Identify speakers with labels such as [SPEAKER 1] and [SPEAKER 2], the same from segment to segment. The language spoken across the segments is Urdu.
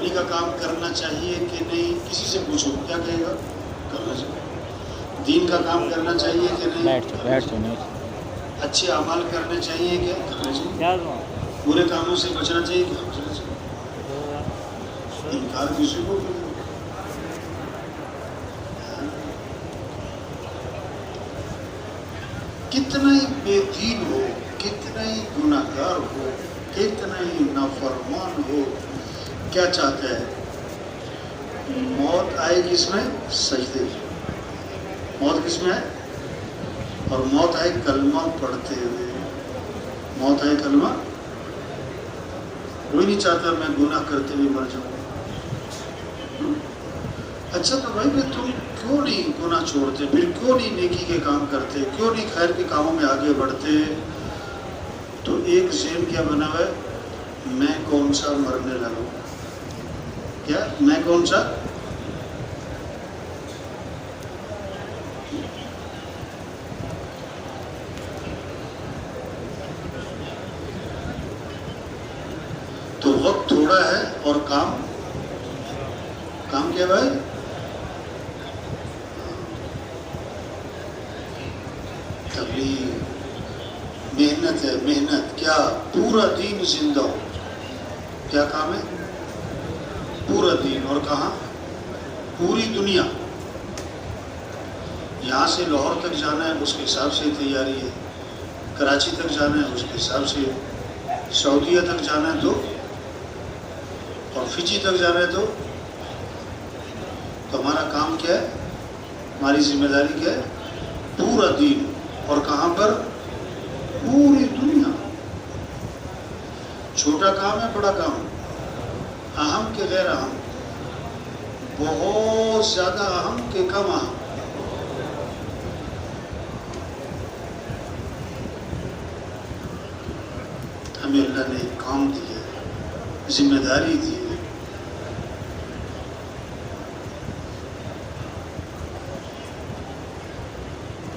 [SPEAKER 1] تبلیغ کا کام کرنا چاہیے کہ نہیں؟ کسی سے پوچھو کیا کہے گا؟ کرنا چاہیے۔ دین کا کام کرنا چاہیے کہ نہیں؟ اچھے اعمال کرنے چاہیے کہ کرنا چاہیے؟ برے کاموں سے بچنا چاہیے کہ بچنا چاہیے؟ انکار کسی کو کرے؟ کتنا ہی بے دین ہو، کتنا ہی گناہ گار ہو، کتنا ہی نافرمان ہو، کیا چاہتا ہے؟ موت آئے کس میں؟ سجدے میں۔ موت کس میں آئے؟ اور موت آئے کلمہ پڑھتے ہوئے۔ موت آئے کلمہ، کوئی نہیں چاہتا میں گناہ کرتے ہوئے مر جاؤں۔ اچھا تو بھائی تم کیوں نہیں گناہ چھوڑتے؟ پھر کیوں نہیں نیکی کے کام کرتے؟ کیوں نہیں خیر کے کاموں میں آگے بڑھتے؟ تو ایک ذہن کیا بنا ہوا ہے؟ میں کون سا مرنے لگا؟ کیا میں کون سا؟ تو وقت تھوڑا ہے اور کام کیا بھائی؟ تبلیغ محنت ہے، محنت کیا؟ پورا دین زندہ ہو۔ کیا کام ہے؟ پورا دین۔ اور کہاں؟ پوری دنیا۔ یہاں سے لاہور تک جانا ہے، اس کے حساب سے تیاری ہے۔ کراچی تک جانا ہے، اس کے حساب سے۔ سعودیہ تک جانا ہے تو، اور فجی تک جانا ہے تو ہمارا کام کیا ہے؟ ہماری ذمہ داری کیا ہے؟ پورا دین۔ اور کہاں پر؟ پوری دنیا۔ چھوٹا کام ہے بڑا کام؟ اہم کہ غیر اہم؟ بہت زیادہ اہم کہ کم اہم؟ ہمیں اللہ نے ایک کام دیا ہے، ذمہ داری دی ہے۔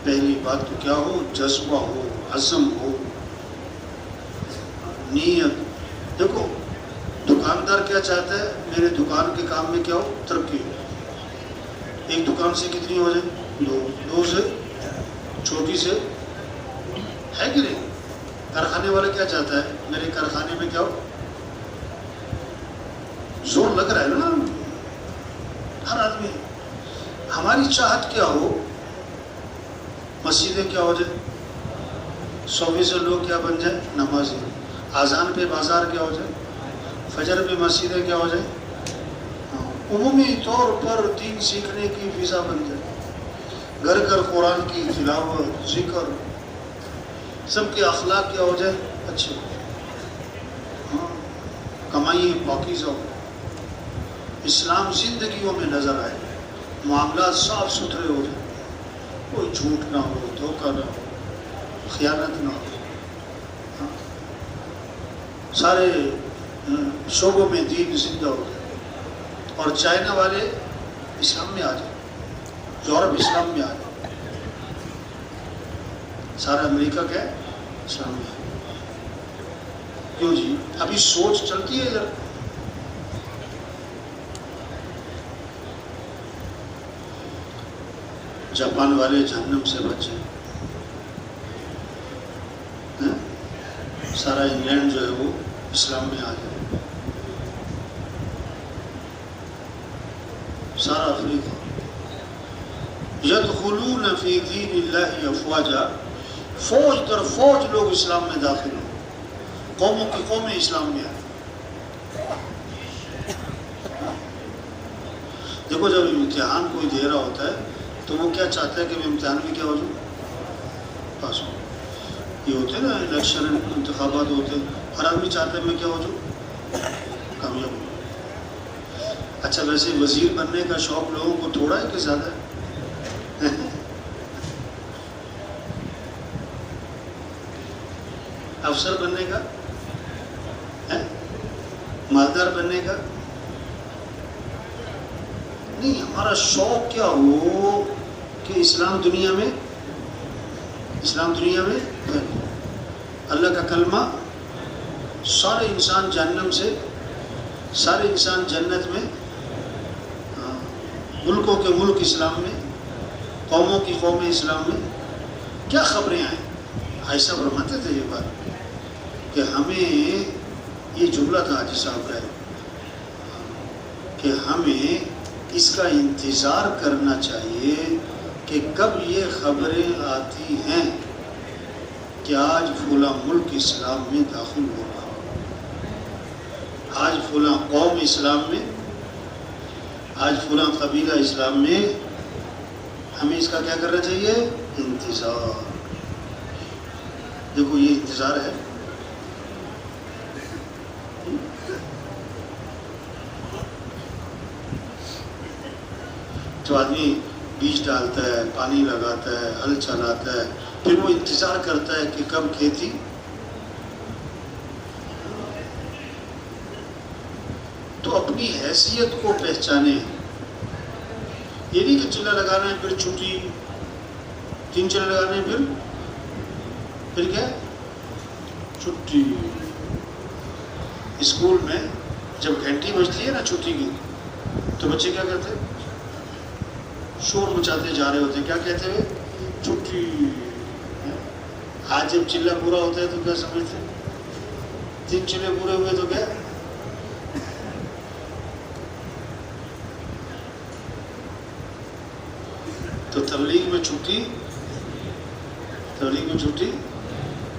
[SPEAKER 1] پہلی بات تو کیا ہو؟ جذبہ ہو، عزم ہو، نیت۔ دیکھو دکاندار کیا چاہتا ہے؟ میرے دکان کے کام میں کیا ہو؟ ترقی ہو۔ ایک دکان سے کتنی ہو جائے؟ دو سے، چھوٹی سے، ہے کہ نہیں؟ کارخانے والا کیا چاہتا ہے؟ میرے کارخانے میں کیا ہو؟ زور لگ رہا ہے نا ہر آدمی۔ ہماری چاہت کیا ہو؟ مسجدیں کیا ہو جائے؟ 100% لوگ کیا بن جائے؟ نمازی۔ اذان پہ بازار کیا ہو جائے؟ فجر پہ مسجدیں کیا ہو جائے؟ عمومی طور پر دین سیکھنے کی فضا بن جائے، گھر گھر قرآن کی تلاوت، ذکر، سب کے اخلاق کیا ہو جائے؟ اچھے، کمائی پاکیزہ ہو، اسلام زندگیوں میں نظر آئے، معاملات صاف ستھرے ہو جائے، کوئی جھوٹ نہ ہو، دھوکہ نہ ہو، خیانت نہ ہو، سارے شعبوں میں دین زندہ ہو جائے۔ اور چائنا والے اسلام میں آ جائیں، یورپ اسلام میں آ جائے، سارا امریکہ کیا ہے؟ اسلام میں۔ کیوں جی؟ ابھی سوچ چلتی ہے ادھر۔ جاپان والے جہنم سے بچے، سارا انگلینڈ جو ہے وہ اسلام میں آ جائے، سارا افریقہ۔ یدخلون فی دین اللہ افواجا، فوج در فوج لوگ اسلام میں داخل ہوں، قوموں کی قومیں اسلام میں آئیں۔ دیکھو جب امتحان کوئی دے رہا ہوتا ہے تو وہ کیا چاہتا ہے کہ میں امتحان میں کیا ہو جاؤں؟ پاس ہوں۔ یہ ہوتے ہیں نا الیکشن، انتخابات ہوتے ہیں، ہر آدمی چاہتا ہے میں کیا ہو جاؤں؟ کامیاب ہوں۔ اچھا ویسے وزیر بننے کا شوق لوگوں کو تھوڑا ہے کہ زیادہ ہے؟ افسر بننے کا، مالدار بننے کا نہیں، ہمارا شوق کیا ہو کہ اسلام دنیا میں اللہ کا کلمہ، سارے انسان جہنم سے سارے انسان جنت میں، ملکوں کے ملک اسلام میں، قوموں کی قوم اسلام میں، کیا خبریں آئیں؟ ایسا فرماتے تھے یہ بات کہ ہمیں یہ جملہ تھا حاجی صاحب کا کہ ہمیں اس کا انتظار کرنا چاہیے کہ کب یہ خبریں آتی ہیں کہ آج فلاں ملک اسلام میں داخل ہو رہا ہو، آج فلاں قوم اسلام میں، آج فلاں قبیلہ اسلام میں. ہمیں اس کا کیا کرنا چاہیے؟ انتظار. دیکھو یہ انتظار ہے. جو آدمی بیج ڈالتا ہے، پانی لگاتا ہے، ہل چلاتا ہے، پھر وہ انتظار کرتا ہے کہ کب کھیتی. تو اپنی حیثیت کو پہچانے. یہ نہیں کہ چلہ لگانا ہے پھر چھٹی، 3 چلے لگانے ہیں پھر کیا چھٹی. اسکول میں جب گھنٹی بجتی ہے نا چھٹی کی، تو بچے کیا کرتے ہیں؟ شور مچاتے جا رہے ہوتے ہیں. کیا کہتے ہوئے؟ چھٹی. آج جب چلہ پورا ہوتا ہے تو کیا سمجھتے ہیں؟ 3 چلے پورے ہوئے تو کیا؟ تو تبلیغ میں چھٹی، تبلیغ میں چھٹی،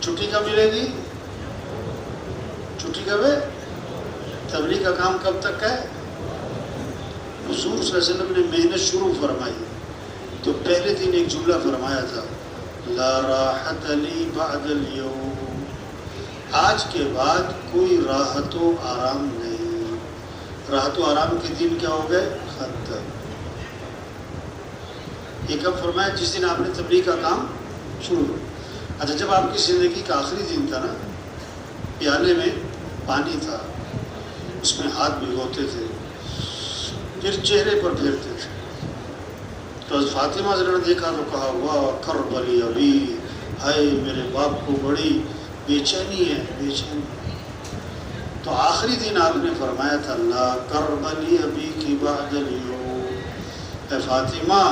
[SPEAKER 1] چھٹی کب ملے گی؟ چھٹی کب ہے؟ تبلیغ کا کام کب تک ہے؟ حضور صلی اللہ علیہ وسلم نے محنت شروع فرمائی تو پہلے دن ایک جملہ فرمایا تھا، لا راحت لی بعد اليوم. آج کے بعد کوئی راحت و آرام نہیں. راحت و آرام کے دن کیا ہو گئے؟ ختم. یہ کب فرمایا؟ جس دن آپ نے تبلیغ کا کام شروع. اچھا جب آپ کی زندگی کا آخری دن تھا نا، پیالے میں پانی تھا، اس میں ہاتھ بھگوتے تھے، پھر چہرے پر پھیرتے تھے. تو فاطمہ نے دیکھا تو کہا واہ کربلی ابی، ہائے میرے باپ کو بڑی بے چینی ہے، بے چینی. تو آخری دن آپ نے فرمایا تھا لا کربلی ابی کی بعد اليوم، اے فاطمہ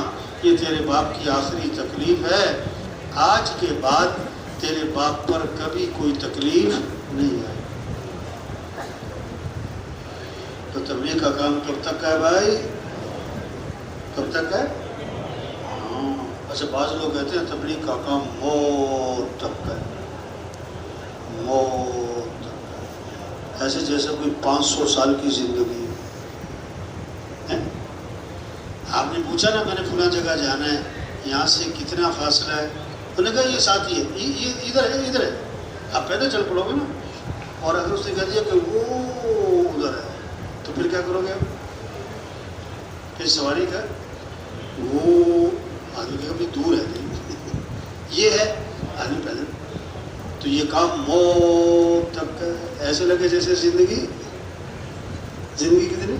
[SPEAKER 1] یہ تیرے باپ کی آخری تکلیف ہے، آج کے بعد تیرے باپ پر کبھی کوئی تکلیف نہیں آئی. تو تبلیغ کا کام کب تک ہے بھائی؟ کب تک ہے؟ اچھا بعض لوگ کہتے ہیں تبلیغ کا کام موت تک ہے، موت تک. ایسے جیسے کوئی 500 سال کی زندگی ہے. آپ نے پوچھا نا میں نے فلاں جگہ جانا ہے، یہاں سے کتنا فاصلہ ہے؟ انہوں نے کہا یہ ساتھ ہی ہے، یہ ادھر ہے، ادھر ہے. آپ پیدل چل پڑو گے نا، اور اگر اس نے کہہ دیا کہ وہ ادھر ہے تو پھر کیا کرو گے؟ پھر سواری کا وہ آدمی کہا بھی دور ہے یہ ہے آدمی پیدل. تو یہ کام موت تک ہے. ایسے لگے جیسے زندگی کتنی؟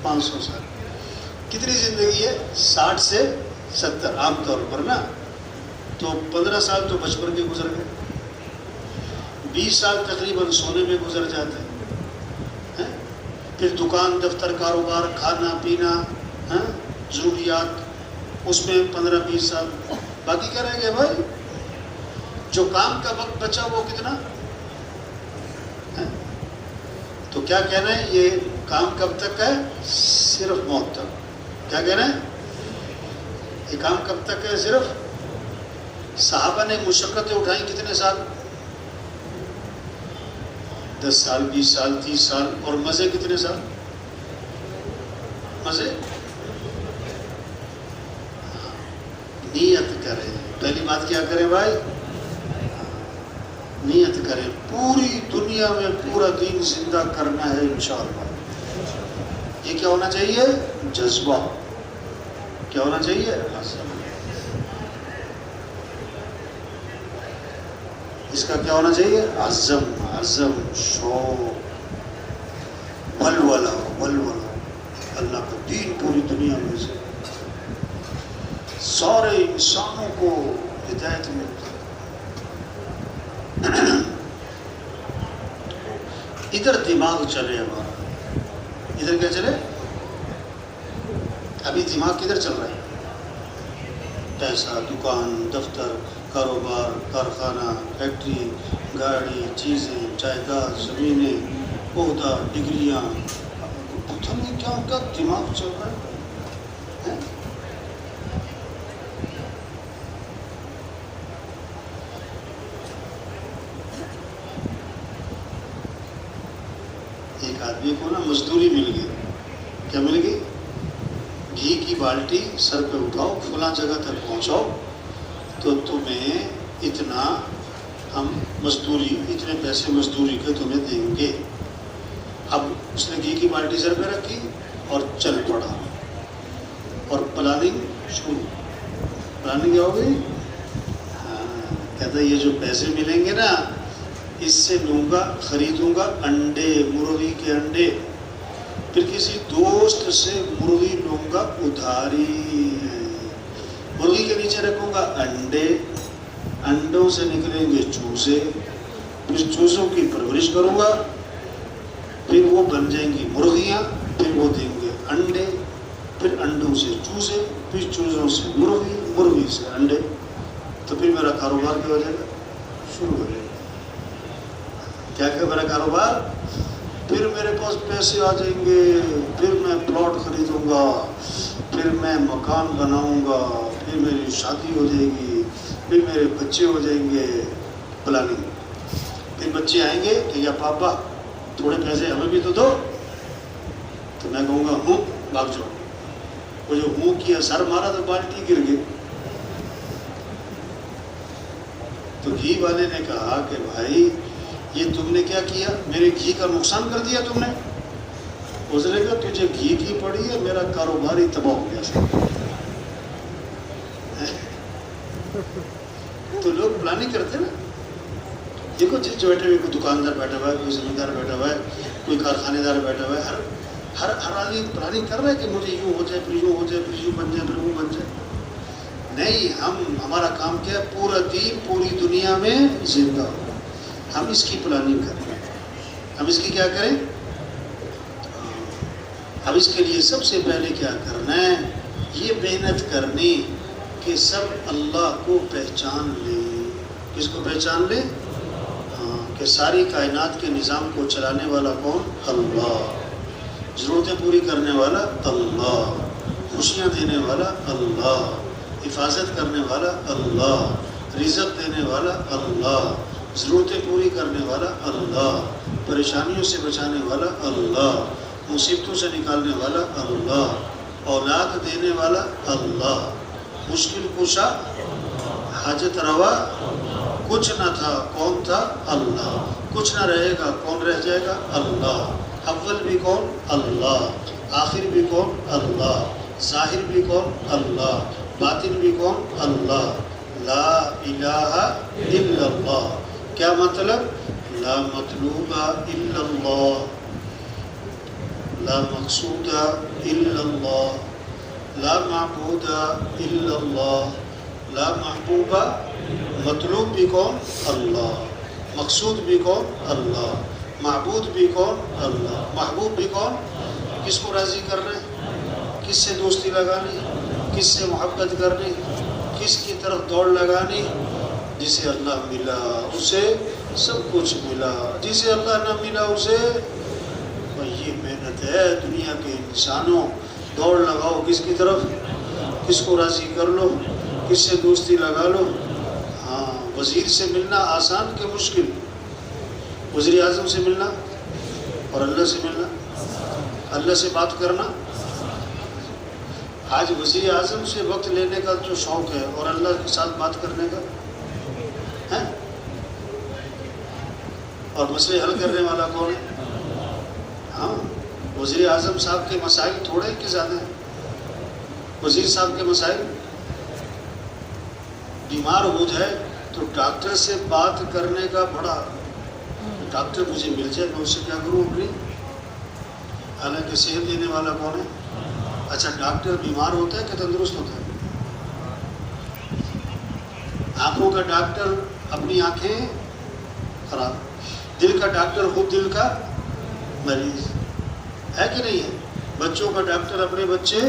[SPEAKER 1] 500 سال. کتنی زندگی ہے؟ 60 سے 70 عام طور پر نا. تو 15 سال تو بچپن کے گزر گئے، 20 سال تقریباً سونے میں گزر جاتے ہیں، پھر دکان دفتر کاروبار کھانا پینا ضروریات، اس میں 15-20 سال. باقی کیا رہ گئے بھائی؟ جو کام کا وقت بچا وہ کتنا؟ تو کیا کہنا ہے یہ کام کب تک ہے؟ صرف موت تک. کیا کہنا ہے؟ یہ کام کب تک ہے؟ صرف. صحابہ نے مشقتیں اٹھائیں کتنے سال؟ 10 سال 20 سال 30 سال. اور مزے کتنے سال؟ مزے نیت کریں. پہلی بات کیا کریں بھائی؟ نیت کریں. پوری دنیا میں پورا دین زندہ کرنا ہے انشاءاللہ. یہ کیا ہونا چاہیے؟ جذبہ. کیا ہونا چاہیے؟ اس کا کیا ہونا چاہیے؟ عزم شوق ولولہ اللہ کا دین پوری دنیا میں سے سارے انسانوں کو ہدایت ملتا ہے. ادھر دماغ چلے ہمارا. ادھر کیا چلے؟ ابھی دماغ کدھر چل رہا ہے؟ پیسہ، دکان، دفتر، کاروبار، کارخانہ، فیکٹری، گاڑی، چیزیں، جائیداد، زمینیں، عہدہ، ڈگریاں، پتہ نہیں کیا ان کا دماغ چل رہا ہے۔ ایک آدمی کو نا مزدوری مل گئی، کیا مل گئی؟ گھی کی بالٹی سر پہ اٹھاؤ، فلاں جگہ تک پہنچاؤ تو تمہیں اتنا، ہم مزدوری، اتنے پیسے مزدوری کے تمہیں دیں گے۔ اب اس نے گھی کی بالٹی سر پہ رکھی اور چل پڑا، اور پلاننگ شروع۔ پلاننگ کیا ہو گئی؟ کہتا ہے یہ جو پیسے ملیں گے نا، اس سے لوں گا، خریدوں گا انڈے، مرغی کے انڈے، پھر کسی دوست سے مرغی لوں گا ادھاری، مرغی کے نیچے رکھوں گا انڈے، انڈوں سے نکلیں گے چوزے، پھر چوزوں کی پرورش کروں گا، پھر وہ بن جائیں گی مرغیاں، پھر وہ دیں گے انڈے، پھر انڈوں سے چوزے، پھر چوزوں سے مرغی، مرغی سے انڈے، تو پھر میرا کاروبار کیا ہو جائے گا؟ شروع ہو جائے گا۔ کیا کہ میرا کاروبار، پھر میرے پاس پیسے آ جائیں گے، پھر میں پلاٹ خریدوں گا، پھر میں مکان بناؤں گا، پھر میری شادی ہو جائے گی، پھر میرے بچے ہو جائیں گے۔ پلاننگ۔ پھر بچے آئیں گے کہ یا پاپا تھوڑے پیسے ہمیں بھی تو دو، تو میں کہوں گا ہوں، بھاگ جاؤ۔ وہ جو ہوں کیا، سر مارا تو بالٹی گر گئی۔ تو گھی والے نے کہا کہ بھائی یہ تم نے کیا کیا؟ میرے گھی کا نقصان کر دیا تم نے۔ اس نے کہا تجھے گھی کی پڑی ہے، میرا کاروبار ہی تباہ ہو گیا۔ تو لوگ پلاننگ کرتے نا، دیکھو جس جو بیٹھے ہوئے، کوئی دکاندار بیٹھا ہوا ہے، کوئی زمیندار بیٹھا ہوا ہے، کوئی کارخانے دار بیٹھا ہوا ہے، ہر آدمی پلاننگ کر رہا ہے کہ مجھے یوں ہو جائے، پھر یوں ہو جائے، پھر یوں بن جائے، پھر وہ بن جائے۔ نہیں، ہمارا کام کیا ہے؟ پورا دین پوری دنیا میں زندہ ہو، ہم اس کی پلاننگ کریں، ہم اس کی کیا کریں؟ اب اس کے لیے سب سے پہلے کیا کرنا ہے؟ یہ محنت کرنی کہ سب اللہ کو پہچان لیں۔ کس کو پہچان لیں؟ کہ ساری کائنات کے نظام کو چلانے والا کون؟ اللہ۔ ضرورتیں پوری کرنے والا اللہ، خوشیاں دینے والا اللہ، حفاظت کرنے والا اللہ، رزق دینے والا اللہ، ضرورتیں پوری کرنے والا اللہ، پریشانیوں سے بچانے والا اللہ، مصیبتوں سے نکالنے والا اللہ، اولاد دینے والا اللہ، مشکل کشا، حاجت روا، کچھ نہ تھا کون تھا؟ اللہ۔ کچھ نہ رہے گا کون رہ جائے گا؟ اللہ۔ اول بھی کون؟ اللہ۔ آخر بھی کون؟ اللہ۔ ظاہر بھی کون؟ اللہ۔ باطن بھی کون؟ اللہ۔ لا الہ الا اللہ۔ کیا مطلب؟ لا مطلوب الا اللہ، لا مقصود الا اللہ، لا معبود الا اللہ، لا محبوب۔ مطلوب بھی کون؟ اللہ۔ مقصود بھی کون؟ اللہ۔ معبود بھی کون؟ اللہ۔ محبوب بھی کون؟ کس کو راضی کر رہے ہیں؟ کس سے دوستی لگانی؟ کس سے محبت کرنی؟ کس کی طرف دوڑ لگانی؟ جسے اللہ ملا اسے سب کچھ ملا، جسے اللہ نہ ملا اسے، یہ محنت ہے دنیا کے انسانوں۔ دوڑ لگاؤ کس کی طرف؟ کس کو راضی کر لو، کس سے دوستی لگا لو۔ ہاں، وزیر سے ملنا آسان کہ مشکل؟ وزیر اعظم سے ملنا اور اللہ سے ملنا، اللہ سے بات کرنا۔ آج وزیر اعظم سے وقت لینے کا جو شوق ہے اور اللہ کے ساتھ بات کرنے کا ہے، اور مسئلے حل کرنے والا کون ہے؟ ہاں، وزیر اعظم صاحب کے مسائل تھوڑے کہ زیادہ ہیں؟ وزیر صاحب کے مسائل، بیمار ہو جائے تو ڈاکٹر سے بات کرنے کا بڑا، ڈاکٹر مجھے مل جائے میں اس سے کیا کروں اپنی، حالانکہ صحت دینے والا کون ہے؟ اچھا، ڈاکٹر بیمار ہوتا ہے کہ تندرست ہوتا ہے؟ آنکھوں کا ڈاکٹر اپنی آنکھیں خراب، دل کا ڈاکٹر خود دل کا مریض، ہے کہ نہیں ہے؟ بچوں کا ڈاکٹر اپنے بچے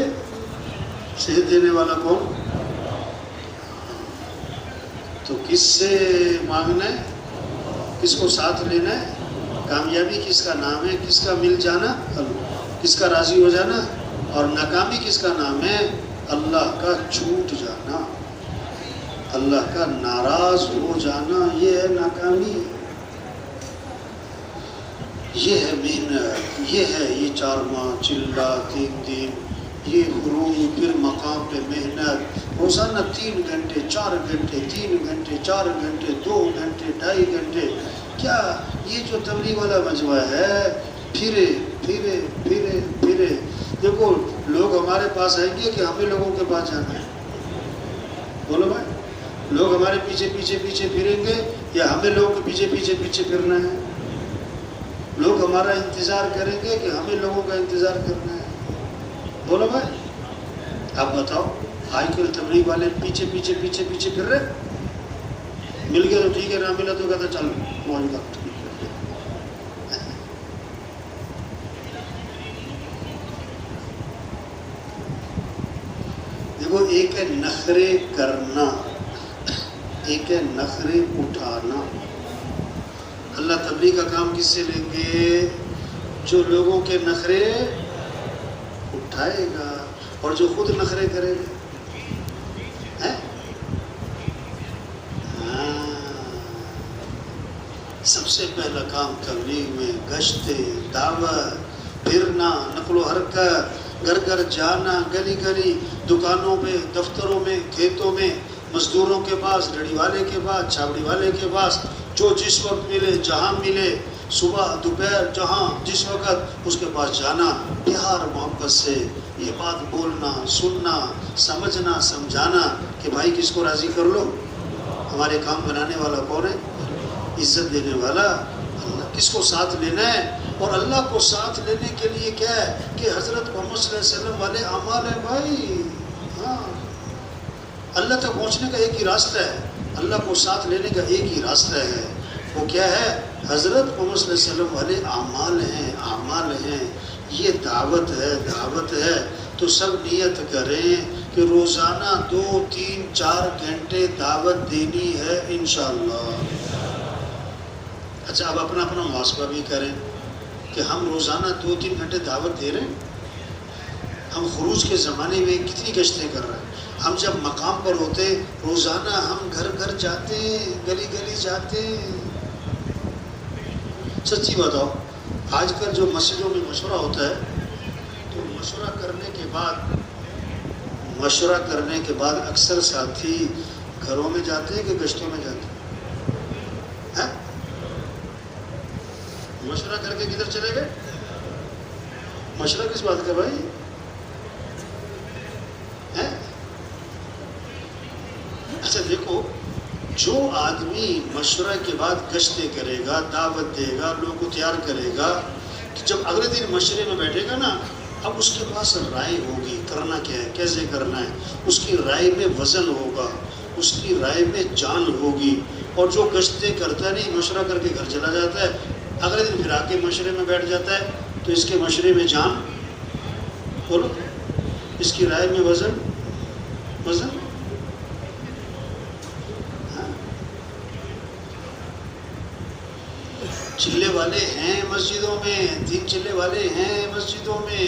[SPEAKER 1] صحت دینے والا کون؟ تو کس سے مانگنا ہے؟ کس کو ساتھ لینا ہے؟ کامیابی کس کا نام ہے؟ کس کا مل جانا؟ کس کا راضی ہو جانا؟ اور ناکامی کس کا نام ہے؟ اللہ کا چھوٹ جانا، اللہ کا ناراض ہو جانا، یہ ہے ناکامی، یہ ہے محنت، یہ ہے یہ 4 ماہ چلا 3 دن، یہ غروب، پھر مقام پہ محنت، روزانہ 3 گھنٹے 4 گھنٹے 3 گھنٹے 4 گھنٹے 2 گھنٹے 2.5 گھنٹے، کیا یہ جو تبلیغ والا مجموعہ ہے، پھرے پھرے پھرے پھرے، دیکھو لوگ ہمارے پاس آئیں گے کہ ہمیں لوگوں کے پاس جانا ہے؟ بولو بھائی، لوگ ہمارے پیچھے پیچھے پیچھے پھریں گے یا ہمیں لوگوں کے پیچھے پیچھے پیچھے پھرنا ہے؟ لوگ ہمارا انتظار کریں گے کہ ہمیں لوگوں کا انتظار کرنا ہے؟ بولو بھائی، اب بتاؤ، آج کل تبلیغ والے پیچھے پیچھے پیچھے پیچھے پھر رہے، مل گیا تو ٹھیک ہے، نہ ملا تو کہتا چل موج کا۔ دیکھو، ایک ہے نخرے کرنا، ایک ہے نخرے اٹھانا۔ اللہ تبلیغ کا کام کس سے لیں گے؟ جو لوگوں کے نخرے اٹھائے گا اور جو خود نخرے کرے گا۔ سب سے پہلا کام تبلیغ میں گشت، دعوت، پھرنا، نقل و حرکت، گھر گھر جانا، گلی گلی، دکانوں میں، دفتروں میں، کھیتوں میں، مزدوروں کے پاس، ریڑھی والے کے پاس، چھاوڑی والے کے پاس، جو جس وقت ملے، جہاں ملے، صبح دوپہر جہاں جس وقت اس کے پاس جانا، پیار محبت سے یہ بات بولنا، سننا، سمجھنا، سمجھانا کہ بھائی کس کو راضی کر لو؟ ہمارے کام بنانے والا کون ہے؟ عزت دینے والا اللہ۔ کس کو ساتھ لینا ہے؟ اور اللہ کو ساتھ لینے کے لیے کیا ہے کہ حضرت محمد صلی اللہ علیہ وسلم والے اعمال ہیں بھائی۔ ہاں، اللہ تک پہنچنے کا ایک ہی راستہ ہے، اللہ کو ساتھ لینے کا ایک ہی راستہ ہے، وہ کیا ہے؟ حضرت محمد صلی اللہ علیہ وسلم والے اعمال ہیں، اعمال ہیں۔ یہ دعوت ہے، دعوت ہے، تو سب نیت کریں کہ روزانہ 2 3 4 گھنٹے دعوت دینی ہے انشاءاللہ۔ اچھا، اب اپنا اپنا محاسبہ بھی کریں کہ ہم روزانہ 2 3 گھنٹے دعوت دے رہے ہیں، ہم خروج کے زمانے میں کتنی گشتیں کر رہے ہیں؟ ہم جب مقام پر ہوتے روزانہ ہم گھر گھر جاتے، گلی گلی جاتے۔ سچی بتاؤ، آج کل جو مسجدوں میں مشورہ ہوتا ہے تو مشورہ کرنے کے بعد اکثر ساتھی گھروں میں جاتے ہیں کہ گشتوں میں جاتے ہیں؟ مشورہ کر کے کدھر چلے گئے؟ مشورہ کس بات کا بھائی؟ اچھا دیکھو، جو آدمی مشورہ کے بعد گشتیں کرے گا، دعوت دے گا، لوگوں کو تیار کرے گا، کہ جب اگلے دن مشورے میں بیٹھے گا نا، اب اس کے پاس رائے ہوگی کرنا کیا ہے، کیسے کرنا ہے، اس کی رائے میں وزن ہوگا، اس کی رائے میں جان ہوگی۔ اور جو گشتیں کرتا نہیں، مشورہ کر کے گھر چلا جاتا ہے، اگلے دن پھر آ کے مشورے میں بیٹھ جاتا ہے، تو اس کے مشورے میں جان، بولو، اس کی رائے میں وزن۔ چلے والے ہیں مسجدوں میں، 3 چلے والے ہیں مسجدوں میں،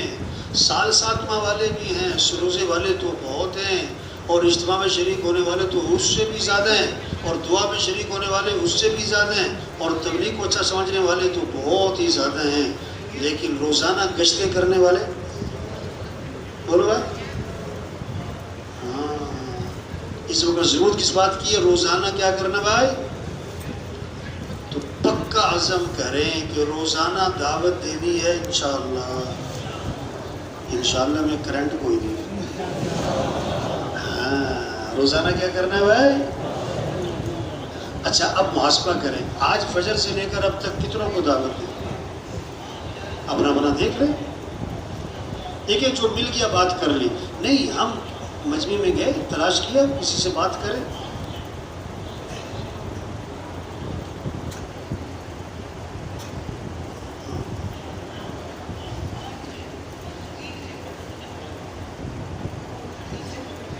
[SPEAKER 1] سال 7 ماہ والے بھی ہیں، روزے والے تو بہت ہیں، اور اجتماع میں شریک ہونے والے تو اس سے بھی زیادہ ہیں، اور دعا میں شریک ہونے والے اس سے بھی زیادہ ہیں، اور تبلیغ کو اچھا سمجھنے والے تو بہت ہی زیادہ ہیں، لیکن روزانہ گشتیں کرنے والے، بولو بھائی۔ ہاں، اس وقت ضرورت کس بات کی ہے؟ روزانہ کیا کرنا بھائی؟ تو پکا عزم کریں کہ روزانہ دعوت دینی ہے انشاءاللہ۔ انشاءاللہ میں کرنٹ کوئی نہیں۔ ہاں، روزانہ کیا کرنا ہے بھائی؟ اچھا، اب محاسبہ کریں، آج فجر سے لے کر اب تک کتنوں کو دعوت دیں؟ اپنا اپنا دیکھ لیں، ایک ایک جو مل گیا بات کر لی، نہیں ہم مجمع میں گئے، تلاش کیا، کسی سے بات کریں۔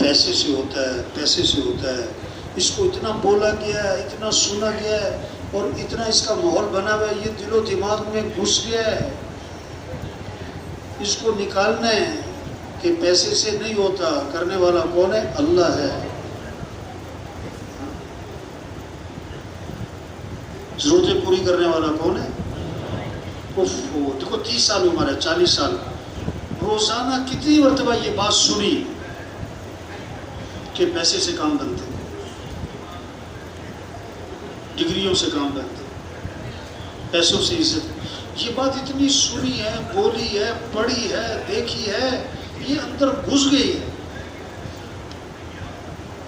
[SPEAKER 1] پیسے سے ہوتا ہے، پیسے سے ہوتا ہے، اس کو اتنا بولا گیا ہے، اتنا سنا گیا ہے، اور اتنا اس کا ماحول بنا ہوا ہے، یہ دل و دماغ میں گھس گیا ہے. اس کو نکالنا ہے کہ پیسے سے نہیں ہوتا. کرنے والا کون ہے؟ اللہ ہے. ضرورتیں پوری کرنے والا کون ہے؟ دیکھو 30 سال عمر ہے، 40 سال، روزانہ کتنی مرتبہ یہ بات سنی کہ پیسے سے کام بنتے، ڈگریوں سے کام بنتے، پیسوں سے عزت. یہ بات اتنی سنی ہے، بولی ہے، پڑھی ہے، دیکھی ہے، یہ اندر گھس گئی ہے.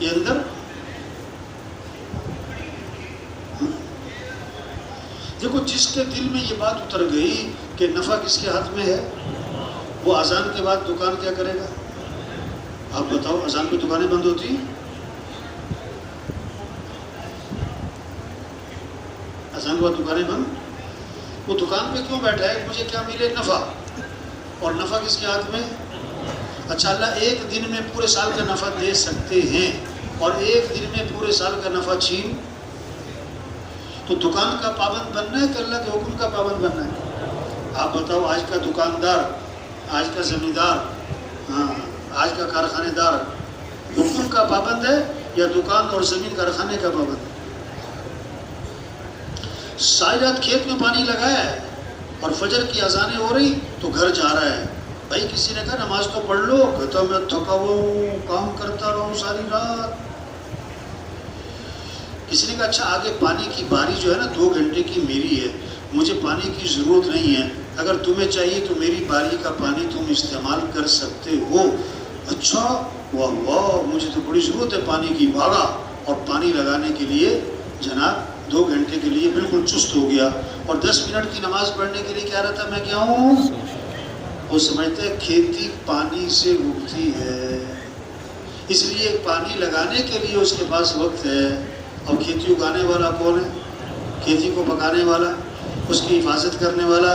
[SPEAKER 1] یہ اندر دیکھو، جس کے دل میں یہ بات اتر گئی کہ نفع کس کے ہاتھ میں ہے، وہ اذان کے بعد دکان کیا کرے گا؟ آپ بتاؤ، اذان پہ دکانیں بند ہوتی ہیں؟ اذان کے بعد دکانیں بند. وہ دکان پہ کیوں بیٹھا ہے؟ مجھے کیا ملے؟ نفع. اور نفع کس کے ہاتھ میں؟ اچھا، اللہ ایک دن میں پورے سال کا نفع دے سکتے ہیں، اور ایک دن میں پورے سال کا نفع چھین. تو دکان کا پابند بننا ہے کہ اللہ کے حکم کا پابند بننا ہے؟ آپ بتاؤ، آج کا دکاندار، آج کا زمیندار، آج کا کارخانے دار حکم کا پابند ہے یا دکان اور زمین کارخانے کا پابند ہے؟ ساری رات کھیت میں پانی لگایا ہے اور فجر کی اذانیں ہو رہی تو گھر جا رہا ہے. بھائی کسی نے کہا نماز تو پڑھ لو، کہتا میں تھکا ہوا ہوں، کام کرتا رہا ہوں ساری رات. کسی نے کہا اچھا آگے پانی کی باری جو ہے نا 2 گھنٹے کی میری ہے، مجھے پانی کی ضرورت نہیں ہے، اگر تمہیں چاہیے تو میری باری کا پانی تم استعمال کر سکتے ہو. اچھا، واہ واہ، مجھے تو بڑی ضرورت ہے پانی کی. بھاگا اور پانی لگانے کے لیے جناب 2 گھنٹے کے لیے بالکل چست ہو گیا. اور 10 منٹ کی نماز پڑھنے کے لیے کہہ رہا تھا میں کیا ہوں. وہ سمجھتے ہیں کھیتی پانی سے اگتی ہے، اس لیے پانی لگانے کے لیے اس کے پاس وقت ہے. اور کھیتی اگانے والا کون ہے؟ کھیتی کو پکانے والا، اس کی حفاظت کرنے والا.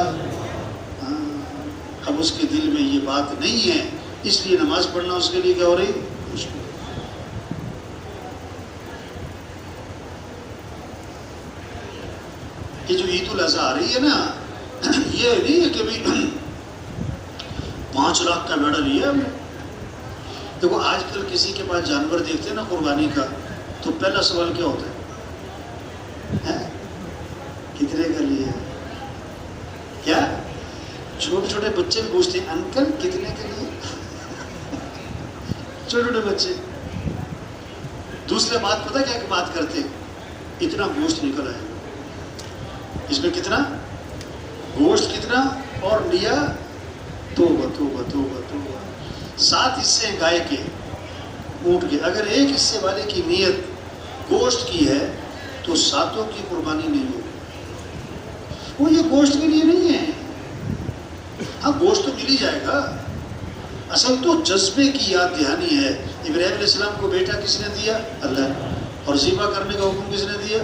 [SPEAKER 1] اب اس کے دل میں یہ بات نہیں ہے، اس لیے نماز پڑھنا اس کے لیے کیا ہو رہی؟ مشکل. یہ جو عید الاضحیٰ آ رہی ہے نا، یہ نہیں ہے کہ بھی 5 لاکھ کا میڈل لیا ہم نے. دیکھو آج کل کسی کے پاس جانور دیکھتے ہیں نا قربانی کا، تو پہلا سوال کیا ہوتا ہے؟ کتنے کا لیا؟ کیا چھوٹے چھوٹے بچے بھی پوچھتے ہیں انکل کتنے کے لیے؟ چھوٹے چھوٹے بچے. دوسرے بات پتہ کیا بات کرتے ہیں؟ اتنا گوشت نکل آئے، اس میں کتنا گوشت، کتنا اور لیا؟ توبہ توبہ توبہ توبہ. 7 حصے ہیں گائے کے، اونٹ کے. اگر ایک حصے والے کی نیت گوشت کی ہے تو 7 کی قربانی نہیں ہوگی. وہ یہ گوشت کے لیے نہیں ہے. ہاں گوشت تو مل ہی جائے گا، اصل تو جذبے کی یاد دہانی ہے. ابراہیم علیہ السلام کو بیٹا کس نے دیا؟ اللہ. اور ذبح کرنے کا حکم کس نے دیا؟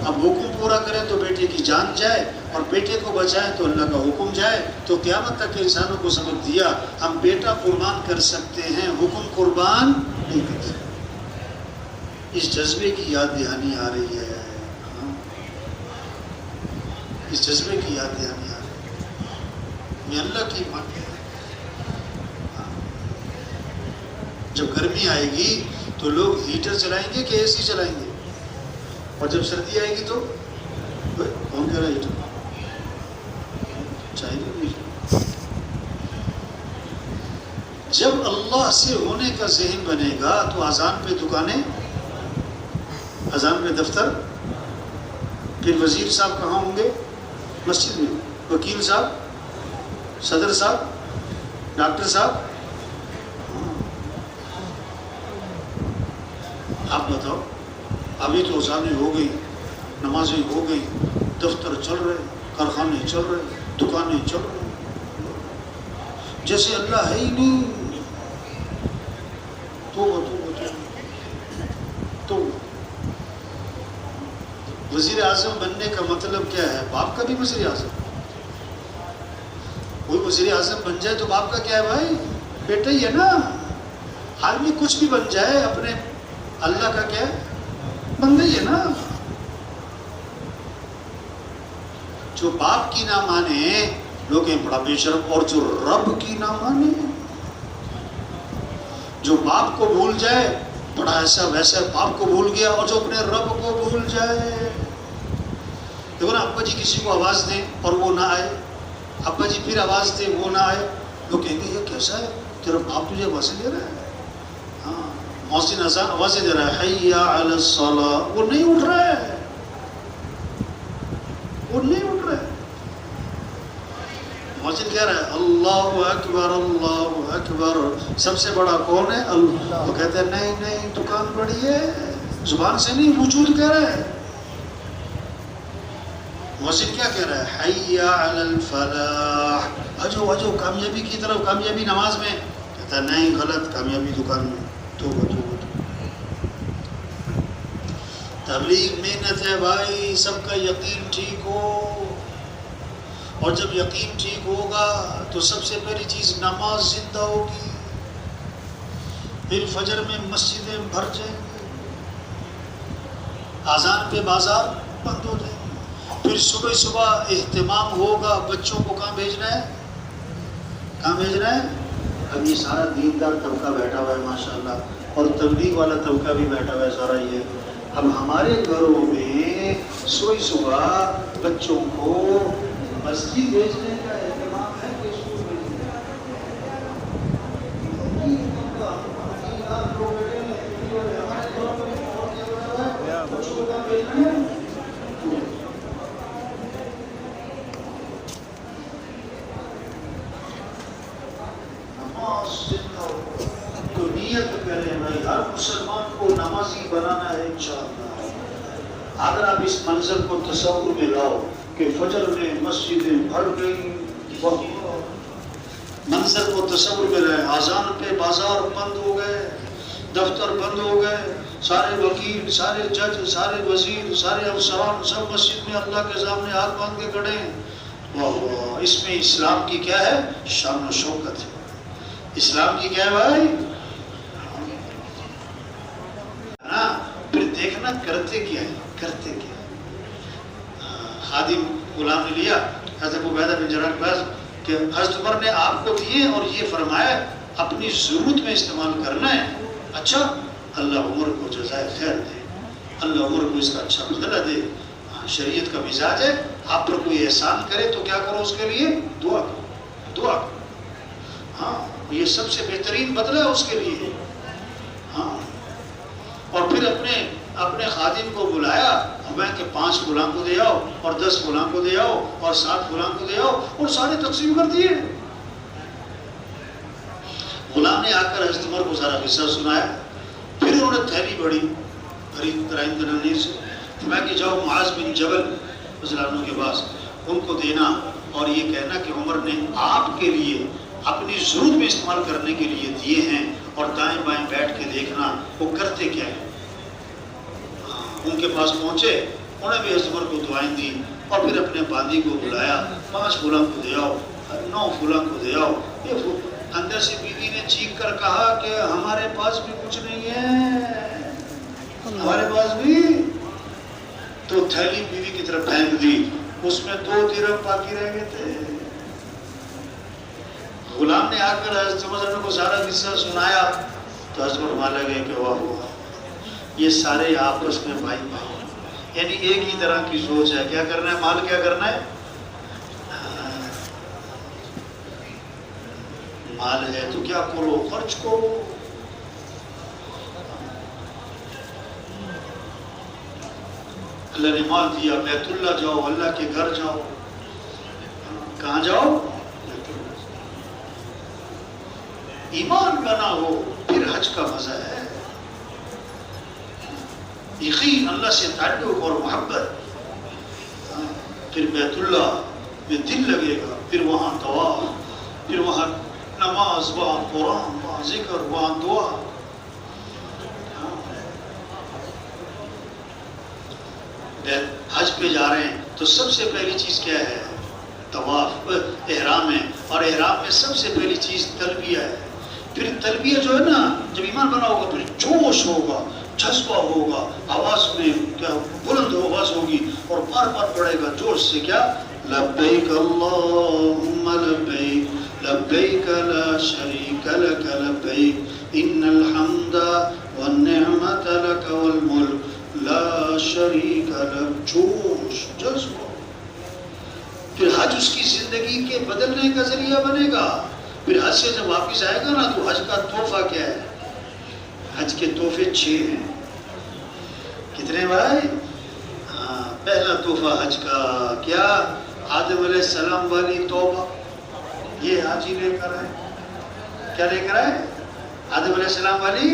[SPEAKER 1] اب حکم پورا کریں تو بیٹے کی جان جائے، اور بیٹے کو بچائیں تو اللہ کا حکم جائے. تو قیامت تک انسانوں کو سبق دیا ہم بیٹا قربان کر سکتے ہیں، حکم قربان نہیں کر سکتے. اس جذبے کی یاد دہانی آ رہی ہے، اس جذبے کی یاد دہانی آ رہی ہے. میں اللہ کی مان کے جب گرمی آئے گی تو لوگ ہیٹر چلائیں گے کہ اے سی چلائیں گے؟ اور جب سردی آئے گی تو کون کہہ رہا ہے ہیٹر چاہیے. جب اللہ سے ہونے کا ذہن بنے گا تو اذان پہ دکانیں، اذان پہ دفتر. پھر وزیر صاحب کہاں ہوں گے؟ مسجد میں. وکیل صاحب، صدر صاحب، ڈاکٹر صاحب. آپ بتاؤ، ابھی تو اذانیں ہو گئی، نمازیں ہو گئی، دفتر چل رہے، کارخانے چل رہے، دکانیں چل رہی، جیسے اللہ ہے ہی نہیں. تو وزیر اعظم بننے کا مطلب کیا ہے؟ باپ کا بھی وزیر اعظم. کوئی وزیر اعظم بن جائے تو باپ کا کیا ہے بھائی؟ بیٹا ہی ہے نا. آدمی کچھ بھی بن جائے اپنے اللہ کا کیا بندہ ہی ہے نا. جو باپ کی نہ مانے لوگ ہیں بڑا بے شرم، اور جو رب کی نہ مانے، جو باپ کو بھول جائے بڑا ایسا ویسا باپ کو بھول گیا، اور جو اپنے رب کو بھول جائے. دیکھو نا، ابا جی کسی کو آواز دیں اور وہ نہ آئے، ابا جی پھر آواز دیں وہ نہ آئے، لوگ کہیں گے یہ کیسا ہے، تیرا باپ تجھے آوازیں دے رہا ہے. ہاں، مؤذن اذان آوازیں دے رہا ہے، حی علی الصلاۃ، وہ نہیں اٹھ رہا ہے، وہ نہیں اٹھ رہا ہے. مؤذن کہہ رہا ہے اللہ اکبر اللہ اکبر، سب سے بڑا کون ہے اللہ. وہ کہتے ہیں نہیں نہیں، دکان بڑی ہے، زبان سے نہیں، وجود کہہ رہا ہے. مؤذن کیا کہہ رہا ہے، حی علی الفلاح، اجو اجو کامیابی کی طرف، کامیابی نماز میں. کہتا ہے نہیں، غلط، کامیابی دکان میں. توبہ توبہ. تبلیغ محنت ہے بھائی، سب کا یقین ٹھیک ہو، اور جب یقین ٹھیک ہوگا تو سب سے پہلی چیز نماز زندہ ہوگی، پھر فجر میں مسجدیں بھر جائیں گی، اذان پہ بازار بند ہو جائیں گے، پھر صبح صبح اہتمام ہوگا. بچوں کو کہاں بھیجنا ہے، کہاں بھیجنا ہے. اب یہ سارا دیندار طبقہ بیٹھا ہوا ہے ماشاءاللہ، اور تبلیغ والا طبقہ بھی بیٹھا ہوا ہے سارا. یہ اب ہمارے گھروں میں صبح بچوں کو مسجد بھیجنے کا اہتمام ہے کہ اسکول بھیجنے کا؟ تو نیت کریں بھائی، ہر مسلمان کو نمازی بنانا ہے انشاءاللہ. اگر آپ اس منظر کو تصور میں لاؤ کہ فجر میں مسجدیں بھر گئی، منظر کو تصور میں لائے، اذان پہ بازار بند ہو گئے، دفتر بند ہو گئے، سارے وکیل، سارے جج، سارے وزیر، سارے افسران سب مسجد میں اللہ کے سامنے ہاتھ باندھ کے کھڑے ہیں. واہ واہ، اس میں اسلام کی کیا ہے شان و شوکت ہے. اسلام کی کیا ہے بھائی، پھر دیکھنا کرتے کیا ہے، کرتے کیا ہے. خادم غلام نے لیا حضرت عبیدہ بن جراح کے پاس کہ حضرت عمر نے آپ کو دیے اور یہ فرمایا اپنی ضرورت میں استعمال کرنا ہے. اچھا، اللہ عمر کو جزائے خیر دے، اللہ عمر کو اس کا اچھا بدلہ دے. شریعت کا مزاج ہے، آپ پر کوئی احسان کرے تو کیا کرو، اس کے لیے دعا کرو، دعا کرو. ہاں، یہ سب سے بہترین بدلہ ہے اس کے لیے. ہاں، اور پھر اپنے خادم کو بلایا، میں کہ 5 غلام کو دے آؤ، اور 10 غلام کو دے آؤ، اور 7 غلام کو دے آؤ، اور سارے تقسیم کر دیے. غلام نے آ کر حضرت عمر کو سارا قصہ سنایا. پھر انہوں نے تھیلی بڑی ترائن دنانیر سے، میں کہ جاؤ معاذ بن جبل رضی اللہ عنہ کے پاس، ان کو دینا اور یہ کہنا کہ عمر نے آپ کے لیے اپنی ضرورت میں استعمال کرنے کے لیے دیے ہیں، اور دائیں بائیں بیٹھ کے دیکھنا وہ کرتے کیا ہیں. ان کے پاس پہنچے، انہیں بھی حضرت عمر کو دعائیں دی، اور پھر اپنے باندی کو بلایا، 5 غلام کو دے آؤ، 9 غلام کو دے آؤ. یہ اندر سے بیوی نے چیخ کر کہا کہ ہمارے پاس بھی کچھ نہیں ہے، ہمارے پاس بھی. تو تھیلی بیوی کی طرف پھینک دی، اس میں 2 درہم باقی رہ گئے تھے. غلام نے آ کر حضرت عمر کو سارا قصہ سنایا تو حضرت فرمانے لگے کہ واہ واہ، یہ سارے آپس میں بھائی بھائی، یعنی ایک ہی طرح کی سوچ ہے. کیا کرنا ہے، مال کیا کرنا ہے، مال ہے تو کیا کرو، خرچ کرو. اللہ نے مال دیا، بیت اللہ جاؤ، اللہ کے گھر جاؤ. کہاں جاؤ، ایمان بنا ہو پھر حج کا مزہ ہے. یقین، اللہ سے تعلق اور محبت، پھر بیت اللہ میں دل لگے گا، پھر وہاں طواف، پھر وہاں نماز، وہاں قرآن، وہاں ذکر، وہاں دعا. حج پہ جا رہے ہیں تو سب سے پہلی چیز کیا ہے، طواف، احرام ہے، اور احرام میں سب سے پہلی چیز تلبیہ ہے. پھر پھر تلبیہ جو ہے نا، جب ایمان بنا ہوگا تو جوش ہوگا، جذبہ ہوگا، آواز میں کیا بلند آواز ہوگی اور بار بار پڑھے گا جوش سے، کیا لبیک اللہم لبیک لبیک لا شریک لک لبیک ان الحمد والنعمت لک والملک لا شریک لک، جوش جذبہ. پھر حج اس کی زندگی کے بدلنے کا ذریعہ بنے گا. پھر حج سے جب واپس آئے گا نا تو حج کا تحفہ کیا ہے؟ حج کے تحفے 6 ہیں. کتنے بھائی؟ پہلا تحفہ حج کا کیا؟ آدم علیہ السلام والی توبہ، یہ حاجی لے کر آئے. کیا لے کر آئے؟ آدم علیہ السلام والی.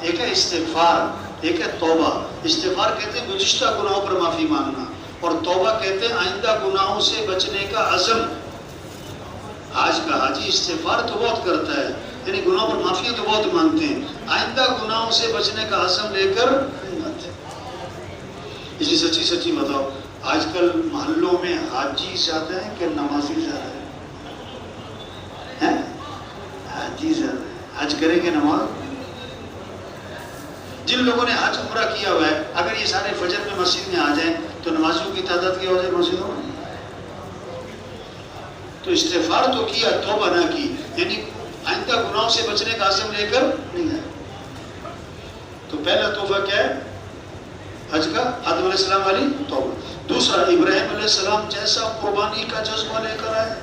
[SPEAKER 1] ایک ہے استغفار، ایک ہے توبہ. استغفار کہتے ہیں گزشتہ گناہوں پر معافی مانگنا، اور توبہ کہتے ہیں آئندہ گناہوں سے بچنے کا عزم. آج کا حاجی استغفار تو بہت کرتا ہے، یعنی گناہوں پر معافی تو بہت مانگتے ہیں، آئندہ گناہوں سے بچنے کا عزم لے کر نہیں آتے. اس لیے سچی سچی بتاؤ، آج کل محلوں میں حاجی زیادہ ہیں کہ نمازی زیادہ ہیں؟ حاجی زیادہ ہیں. حج کریں گے نماز؟ جن لوگوں نے حج عمرہ کیا ہوا ہے، اگر یہ سارے فجر میں مسجد میں آ جائیں تو نمازیوں کی تعداد کیا ہو جائے مسجدوں میں؟ تو استغفار تو کیا، توبہ نہ کی، یعنی آئندہ گناہوں سے بچنے کا عزم لے کر نہیں آئے. تو پہلا تحفہ کیا ہے حج کا؟ آدم علیہ السلام والی توبہ. دوسرا، ابراہیم علیہ السلام جیسا قربانی کا جذبہ لے کر آئے.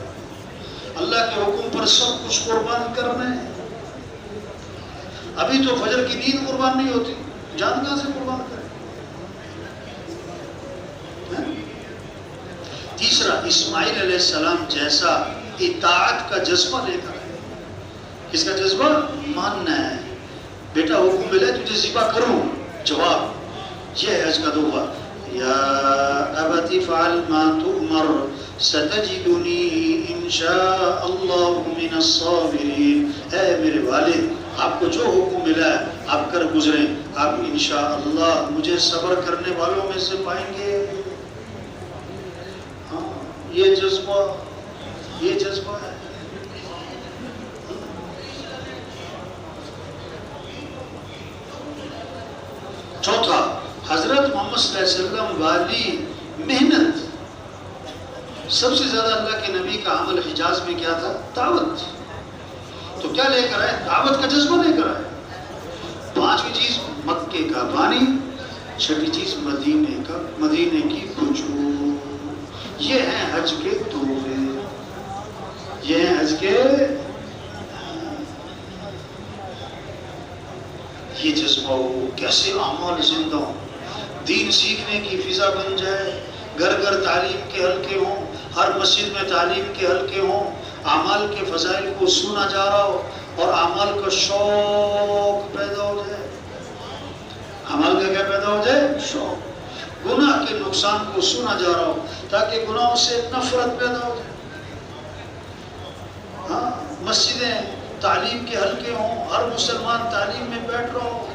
[SPEAKER 1] اللہ کے حکم پر سب کچھ قربان کرنا ہے. ابھی تو فجر کی نیند قربان نہیں ہوتی، جان کہاں سے قربان کرے؟ تیسرا، اسماعیل علیہ السلام جیسا اطاعت کا جذبہ لے کر آئے. کس کا جذبہ؟ ماننا ہے. بیٹا حکم ملے تجھے ذبح کروں، جواب یہ ہے حج کا تحفہ. یا ابت فعل ما تؤمر ستجدنی ان شاء اللہ من الصابرین. اے میرے والد، آپ کو جو حکم ملا ہے آپ کر گزریں، آپ انشاءاللہ مجھے صبر کرنے والوں میں سے پائیں گے. یہ جذبہ ہے. چوتھا، حضرت محمد صلی اللہ علیہ وسلم والی محنت. سب سے زیادہ اللہ کے نبی کا عمل حجاز میں کیا تھا؟ دعوت. تو کیا لے کر آئے؟ دعوت کا جذبہ لے کر آئے. پانچویں چیز مکے کا پانی، چھٹی چیز مدینے کی خوشبو. یہ ہیں حج کے تحفے، یہ ہیں حج کے. یہ جذبہ ہو، کیسے اعمال زندہ ہوں، دین سیکھنے کی فضا بن جائے، گھر گھر تعلیم کے حلقے ہوں، ہر مسجد میں تعلیم کے حلقے ہوں، اعمال کے فضائل کو سنا جا رہا ہو اور اعمال کا شوق پیدا ہو جائے. اعمال کا کیا پیدا ہو جائے؟ شوق. گناہ کے نقصان کو سنا جا رہا ہو تاکہ گناہوں سے نفرت پیدا ہو جائے. ہاں، مسجدیں تعلیم کے حلقے ہوں، ہر مسلمان تعلیم میں بیٹھ رہا ہو،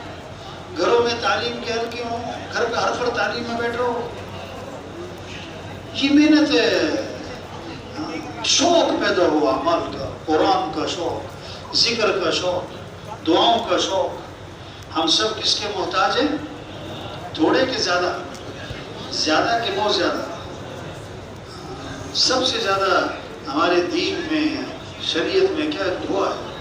[SPEAKER 1] گھروں میں تعلیم کے حلقے ہوں، گھر کا ہر فرد تعلیم میں بیٹھ رہا ہو. یہ محنت ہے. شوق پیدا ہوا اعمال کا، قرآن کا شوق، ذکر کا شوق، دعاؤں کا شوق. ہم سب کس کے محتاج ہیں؟ تھوڑے کے زیادہ؟ زیادہ کے بہت زیادہ. سب سے زیادہ ہمارے دین میں، شریعت میں کیا ہے؟ دعا ہے.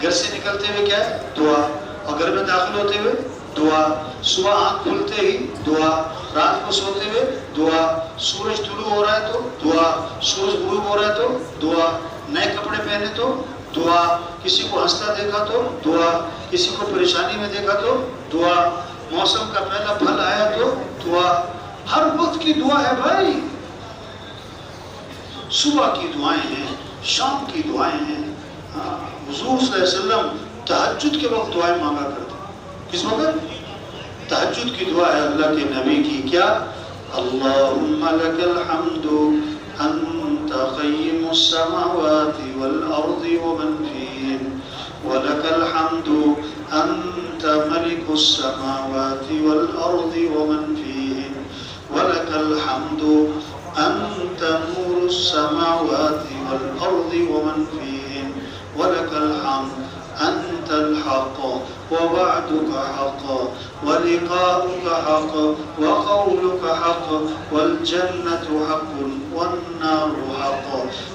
[SPEAKER 1] گھر سے نکلتے ہوئے کیا ہے؟ دعا. اور گھر میں داخل ہوتے ہوئے دعا. صبح آنکھ کھلتے ہی دعا، رات کو سوتے ہوئے دعا، سورج طلوع ہو رہا ہے تو دعا، سورج غروب ہو رہا ہے تو دعا، نئے کپڑے پہنے تو دعا، کسی کو ہنستا دیکھا تو دعا، کسی کو پریشانی میں دیکھا تو دعا، موسم کا پہلا پھل آیا تو دعا. ہر وقت کی دعا ہے بھائی. صبح کی دعائیں ہیں، شام کی دعائیں ہیں. حضور صلی اللہ علیہ وسلم تہجد کے وقت دعائیں مانگا کرتے. کس وقت؟ تہجد کی دعا ہے اللہ کے نبی کی. کیا؟ اللہم لک الحمد انت قیم السماوات والارض ومن فیہن ولک الحمد انت ملک السماوات والارض ومن فیہن ولک الحمد انت نور السماوات والارض ومن فیہن ولک الحق أنت الحق ووعدك حق ولقاؤك حق وقولك حق والجنة حق والنار حق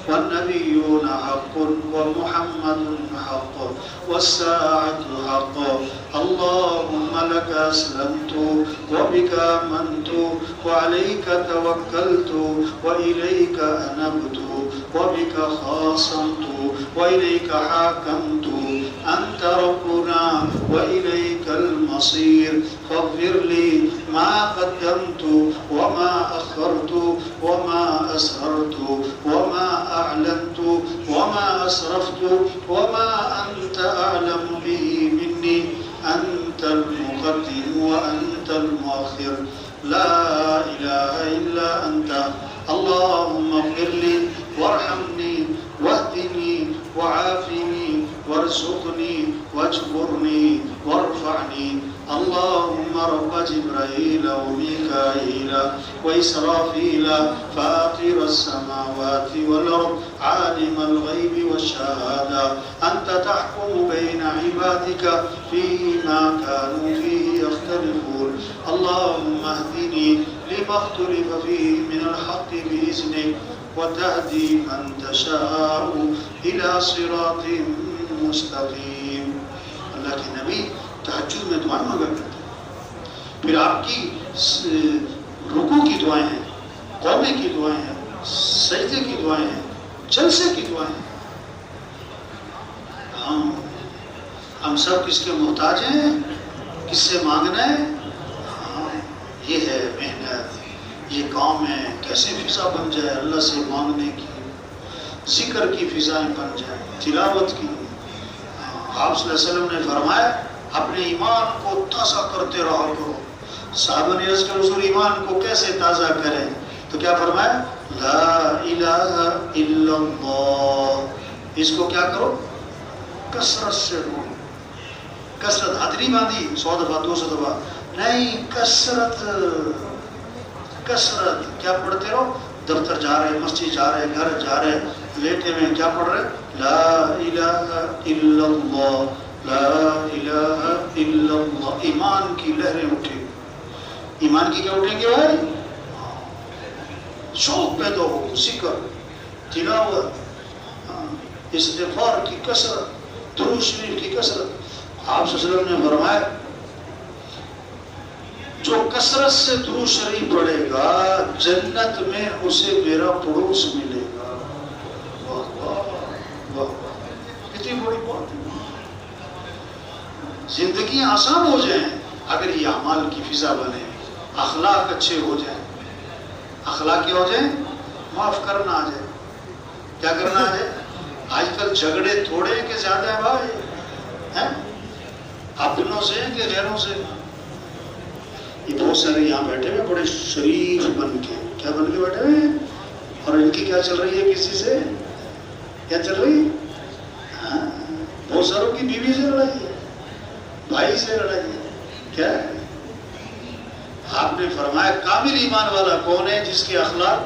[SPEAKER 1] والنبيون حق ومحمد حق والساعة حق. اللهم لك أسلمت وبك آمنت وعليك توكلت وإليك أنبت وبك خاصمت وإليك حاكمت. أنت ربنا وإليك المصير. فاغفر لي ما قدمت وما أخرت وما أسررت وما أعلنت وما أسرفت وما أنت أعلم به مني. أنت المقدم وأنت المؤخر. لا إله إلا أنت. اللهم اغفر لي وارحمني واهدني وعافني وارزقني واجبرني وارفعني. اللهم رب جبرائيل وميكائيل وإسرافيل فاطر السماوات والأرض عالم الغيب والشهادة أنت تحكم بين عبادك فيما كانوا فيه يختلفون. اللهم اهدني لما اختلف فيه من الحق بإذنك وتهدي من تشاء إلى صراط مستقیم. اللہ کے نبی تہجد میں دعائیں مانگا کرتے ہیں. پھر آپ کی رکوع کی دعائیں ہیں، قومے کی دعائیں ہیں، سجدے کی دعائیں ہیں، جلسے کی دعائیں ہیں. ہم سب کس کے محتاج ہیں؟ کس سے مانگنا ہے؟ یہ ہے محنت، یہ کام ہے. کیسے فضا بن جائے اللہ سے مانگنے کی، ذکر کی فضائیں بن جائیں، تلاوت کی. آپ صلی اللہ علیہ وسلم نے فرمایا اپنے ایمان کو تازہ کرتے رہا کرو. صحابہ نے عرض کیا حضور ایمان کو کیسے تازہ کریں؟ تو کیا فرمایا؟ لا الہ الا اللہ. اس کو کیا کرو؟ کثرت سے بولو. کثرت ہاتھ نہیں باندھی 100 دفعہ 200 دفعہ نہیں، کثرت. کثرت کیا پڑھتے رہو؟ دفتر جا رہے، مسجد جا رہے، گھر جا رہے، لیٹے میں کیا پڑھ رہے؟ لا الہ الا اللہ، لا الہ الا اللہ. ایمان کی لہریں اٹھیں. ایمان کی کیا اٹھیں گے بھائی؟ شوق پیدا ہو، ذکر، تلاوت، استغفار کی کثرت، درود شریف کی کثرت. آپ صلی اللہ علیہ وسلم نے فرمایا جو کثرت سے درود شریف پڑھے گا جنت میں اسے میرا پڑوس ملے گا. کتنی بڑی بات ہے. زندگیاں آسان ہو جائیں اگر یہ اعمال کی فضا بنے، اخلاق اچھے ہو جائیں. اخلاق کیا ہو جائیں؟ معاف کرنا آ جائے. کیا کرنا آ جائے؟ آج کل جھگڑے تھوڑے کہ زیادہ ہیں بھائی، اپنوں سے کہ غیروں سے. یہ بہت سارے یہاں بیٹھے ہوئے بڑے شریف بن کے، کیا بن کے بیٹھے ہوئے ہیں، اور ان کی کیا چل رہی ہے؟ کسی سے کیا چل رہی ہے؟ بہت ساروں کی بیوی سے لڑائی ہے، بھائی سے لڑائی ہے. کیا ہے؟ آپ نے فرمایا کامل ایمان والا کون ہے؟ جس کے اخلاق،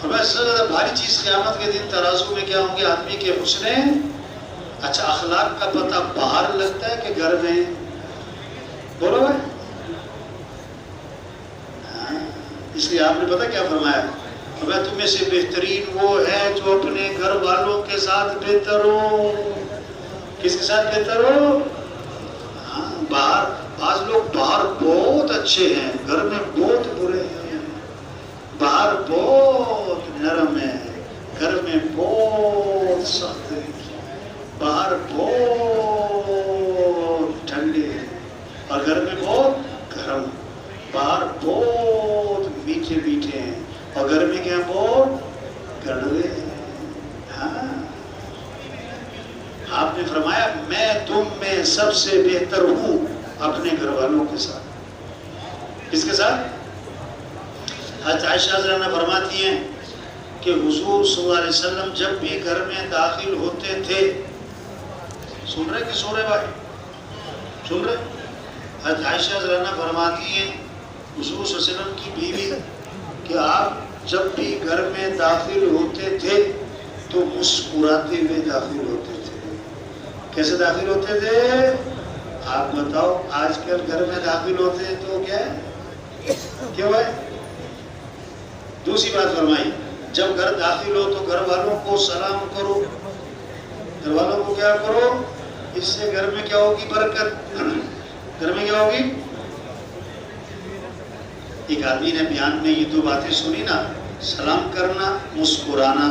[SPEAKER 1] فرمایا سب سے زیادہ بھاری چیز قیامت کے دن ترازو میں کیا ہوں گے؟ آدمی کے حسن. اچھا اخلاق کا پتہ باہر لگتا ہے کہ گھر میں؟ بولو بھائی. اس لیے آپ نے پتہ کیا فرمایا؟ فرمایا تم میں سے بہترین وہ ہے جو اپنے گھر والوں کے ساتھ بہتر ہو. کس کے ساتھ بہتر ہو؟ باہر بعض لوگ باہر بہت اچھے ہیں، گھر میں بہت برے ہیں. باہر بہت نرم ہے، گھر میں بہت سخت ہے. باہر بہت ٹھنڈے ہیں اور گھر میں بہت گرم. باہر بہت میٹھے میٹھے ہیں اور گھر میں کیا بہت کڑوے ہیں. آپ نے فرمایا میں تم میں سب سے بہتر ہوں اپنے گھر والوں کے ساتھ. کس کے ساتھ؟ حضرت عائشہ رضی اللہ عنہا فرماتی ہیں کہ حضور صلی اللہ علیہ وسلم جب بھی گھر میں داخل ہوتے تھے، سن رہے کہ سن رہے بھائی؟ سن رہے؟ حضرت عائشہ رضی اللہ عنہا فرماتی ہیں حضور صلی اللہ علیہ وسلم کی بیوی کہ آپ جب بھی گھر میں داخل ہوتے تھے تو مسکراتے ہوئے داخل ہوتے تھے. کیسے داخل ہوتے تھے؟ آپ بتاؤ. آج کل گھر میں داخل ہوتے ہیں تو کیا ہے؟ کیوں ہے؟ دوسری بات فرمائی، جب گھر داخل ہو تو گھر والوں کو سلام کرو. گھر والوں کو کیا کرو؟ اس سے گھر میں کیا ہوگی؟ برکت. گھر میں کیا ہوگی؟ ایک آدمی نے بیان میں یہ دو باتیں سنی نا، سلام کرنا، مسکرانا.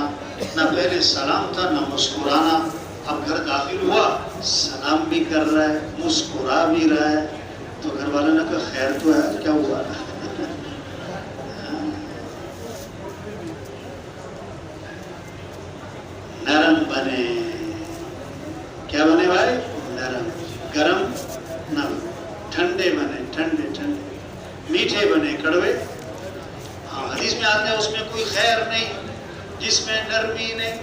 [SPEAKER 1] نہ پہلے سلام تھا نہ مسکرانا. اب گھر داخل ہوا، سلام بھی کر رہا ہے، مسکرا بھی رہا ہے. تو گھر والوں نے کہا خیر تو ہے، کیا ہوا؟ نرم بنے. کیا بنے بھائی؟ نرم. گرم نہ ٹھنڈے بنے، ٹھنڈے ٹھنڈے. میٹھے بنے، کڑوے. ہاں حدیث میں آتے ہیں اس میں کوئی خیر نہیں جس میں نرمی نہیں،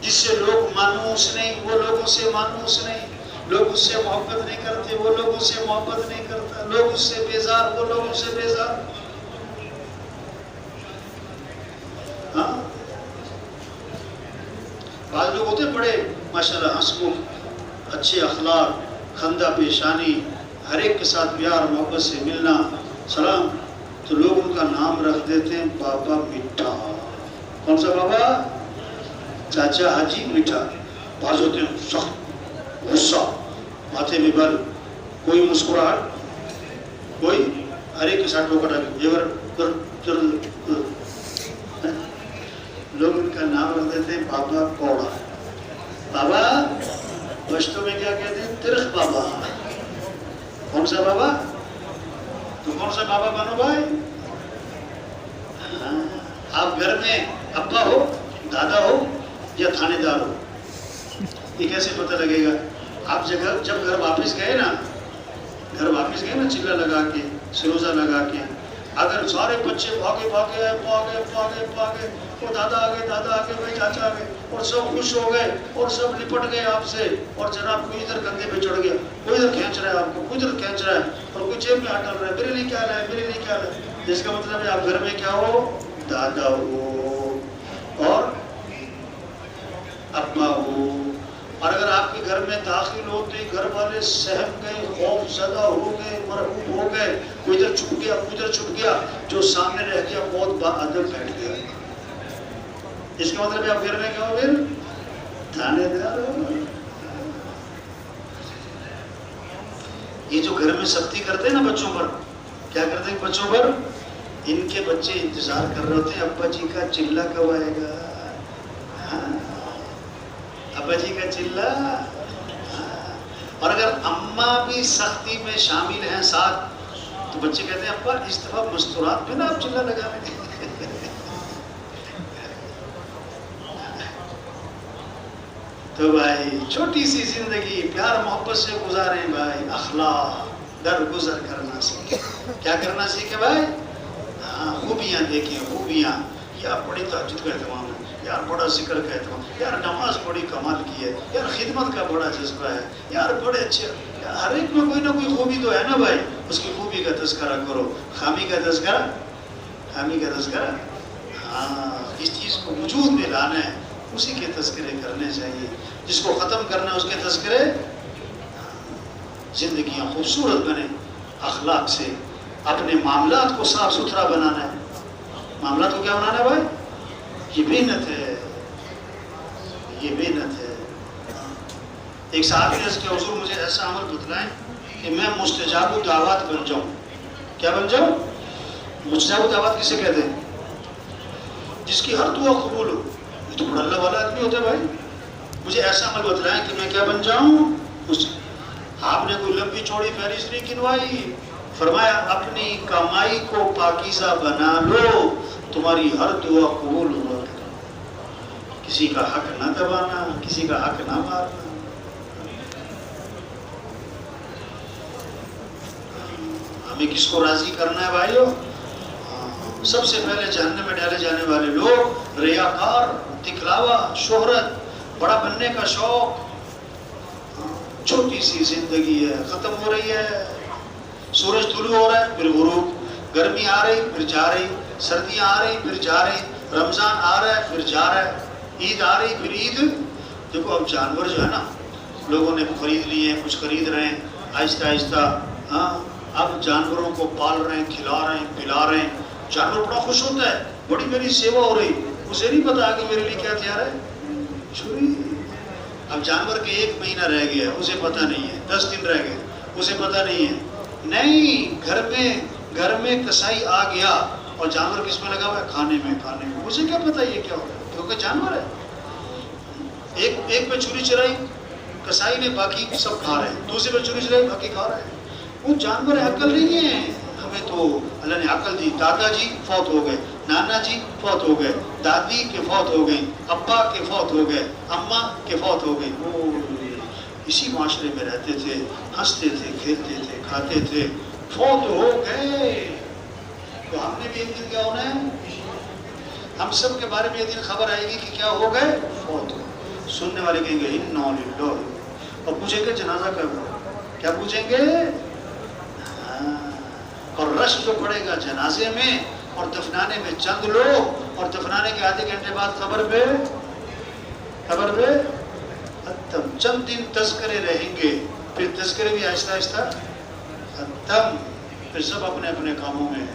[SPEAKER 1] جس سے لوگ مانوس نہیں، وہ لوگوں سے مانوس نہیں. لوگ اس سے محبت نہیں کرتے، وہ لوگوں سے محبت نہیں کرتا. لوگ اس سے بیزار، وہ لوگوں سے بیزار. ہاں بعض لوگ ہوتے بڑے ماشاءاللہ ہنسمکھ، اچھے اخلاق، خندہ پیشانی، ہر ایک کے ساتھ پیار محبت سے ملنا، سلام. تو لوگ ان کا نام رکھ دیتے ہیں بابا میٹھا. کون سا بابا؟ چاچا حاجی میٹھا. بعض ہوتے ہیں سخت، غصہ، ماتھے میں بل، کوئی مسکراہٹ، کوئی ہر ایک کے ساتھ ٹوکر لوگ ان کا نام رکھ دیتے ہیں بابا کوڑا. بابا پشتو میں کیا کہتے ہیں؟ ترخ بابا. کون سا بابا؟ تو کون سا بابا بنو بھائی؟ آپ گھر میں ابا ہو، دادا ہو یا تھانے دار ہو، یہ کیسے پتہ لگے گا؟ آپ جب گھر واپس گئے نا، چلا لگا کے، سروزہ لگا کے، اگر سارے بچے بھاگے وہ دادا آگے بھائی چاچا آگے، اور سب خوش ہو گئے اور سب لپٹ گئے آپ سے، اور جناب کوئی ادھر کندھے پہ چڑھ گیا، کوئی ادھر کھینچ رہا ہے آپ کو، کوئی ادھر کھینچ رہا ہے، اور کوئی جیب میں ہاتھ ڈال رہا ہے، میرے لیے کیا لایا، میرے لیے کیا لایا. جس کا مطلب ہے آپ گھر میں کیا ہو؟ دادا ہو اور ابا ہو. اور اگر آپ کے گھر میں داخل ہوتے گھر والے سہم گئے، خوف زدہ ہو گئے، مرعوب ہو گئے، کوئی ادھر چھپ گیا، کوئی ادھر چھپ گیا، جو سامنے رہ گیا بہت باادب بیٹھ گیا. اس کا مطلب ہے آپ گھر میں کیا ہو؟ پھر تھانے دار ہو. یہ جو گھر میں سختی کرتے ہیں نا بچوں پر، کیا کرتے ہیں بچوں پر؟ ان کے بچے انتظار کر رہے ہوتے ہیں ابا جی کا چلہ کب آئے گا. ابا جی کا چلہ. اور اگر اماں بھی سختی میں شامل ہیں ساتھ، تو بچے کہتے ہیں ابا اس دفعہ مستورات میں نا آپ چلہ لگا رہے ہیں. تو بھائی چھوٹی سی زندگی پیار محبت سے گزاریں بھائی. اخلاق در گزر کرنا سیکھیں. کیا کرنا سیکھیں بھائی؟ ہاں خوبیاں دیکھیں، خوبیاں. یار بڑی تہجد کا اہتمام ہے، یار بڑا ذکر کا اہتمام، یار نماز بڑی کمال کی ہے، یار خدمت کا بڑا جذبہ ہے، یار بڑے اچھے. ہر ایک میں کوئی نہ کوئی خوبی تو ہے نا بھائی. اس کی خوبی کا تذکرہ کرو. خامی کا تذکرہ، خامی کا تذکرہ. ہاں اس چیز کو وجود میں لانا ہے، اسی کے تذکرے کرنے چاہیے. جس کو ختم کرنا ہے اس کے تذکرے. زندگیاں خوبصورت بنے اخلاق سے. اپنے معاملات کو صاف ستھرا بنانا ہے. معاملات کو کیا بنانا ہے بھائی؟ یہ محنت ہے، یہ محنت ہے. ایک صحابی نے اس کے حضور مجھے ایسا عمل بتلائیں کہ میں مستجاب الدعوات بن جاؤں. کیا بن جاؤں؟ مستجاب الدعوات کسے کہتے ہیں؟ جس کی ہر دعا قبول ہو. یہ تو بڑا اللہ والا آدمی ہوتا ہے بھائی. مجھے ایسا عمل بتلائیں کہ میں کیا بن جاؤں؟ آپ نے کوئی لمبی چوڑی فہرست نہیں گنوائی. فرمایا اپنی کمائی کو پاکیزہ بنا لو، تمہاری ہر دعا قبول ہوا. کسی کا حق نہ دبانا، کسی کا حق نہ مارنا. ہمیں کس کو راضی کرنا ہے بھائیو؟ سب سے پہلے جہنم میں ڈالے جانے والے لوگ ریاکار، دکھلاوا، شہرت، بڑا بننے کا شوق. چھوٹی سی زندگی ہے، ختم ہو رہی ہے. سورج طلوع ہو رہا ہے پھر غروب، گرمی آ رہی پھر جا رہی، سردیاں آ رہی پھر جا رہی، رمضان آ رہا ہے پھر جا رہا ہے، عید آ رہی پھر عید. دیکھو اب جانور جو ہے نا لوگوں نے خرید لیے ہیں، کچھ خرید رہے ہیں آہستہ آہستہ. ہاں اب جانوروں کو پال رہے ہیں، کھلا رہے ہیں، پلا رہے ہیں. جانور بڑا خوش ہوتا ہے، بڑی میری سیوا ہو رہی. اسے نہیں پتا کہ میرے لیے کیا تیار ہے، چھری. اب جانور کے 1 مہینہ رہ گیا، اسے پتہ نہیں ہے. 10 دن رہ گئے، اسے پتہ نہیں ہے. نہیں، گھر میں کسائی آ گیا اور جانور کس میں لگا ہوا ہے؟ کھانے میں. اسے کیا پتہ یہ کیا ہوگا، کیونکہ جانور ہے. ایک پہ چھری چلائی کسائی نے، باقی سب کھا رہے ہیں. دوسرے پہ چھری چلائی، باقی کھا رہے ہیں. وہ جانور عقل نہیں ہے. ہمیں تو اللہ نے عقل دی. دادا جی فوت ہو گئے، نانا جی فوت ہو گئے، دادی کے فوت ہو گئی، ابا کے فوت ہو گئے، اماں کے فوت ہو گئی. وہ اسی معاشرے میں رہتے تھے، ہنستے تھے، کھیلتے تھے، کھاتے تھے. فوت ہو گئے تو ہم نے بھی ایک دن کیا ہونا ہے؟ ہم سب کے بارے میں ایک دن خبر آئے گی کہ کیا ہو گئے؟ فوت ہو. سننے والے کہیں گے انا للہ، اور پوچھیں گے جنازہ کب ہوا؟ کیا پوچھیں گے؟ اور رش جو پڑے گا جنازے میں اور دفنانے میں چند لوگ، اور دفنانے کے آدھے گھنٹے بعد خبر پہ ختم. چند دن تذکرے رہیں گے، پھر تذکرے بھی آہستہ آہستہ ختم. پھر سب اپنے اپنے کاموں میں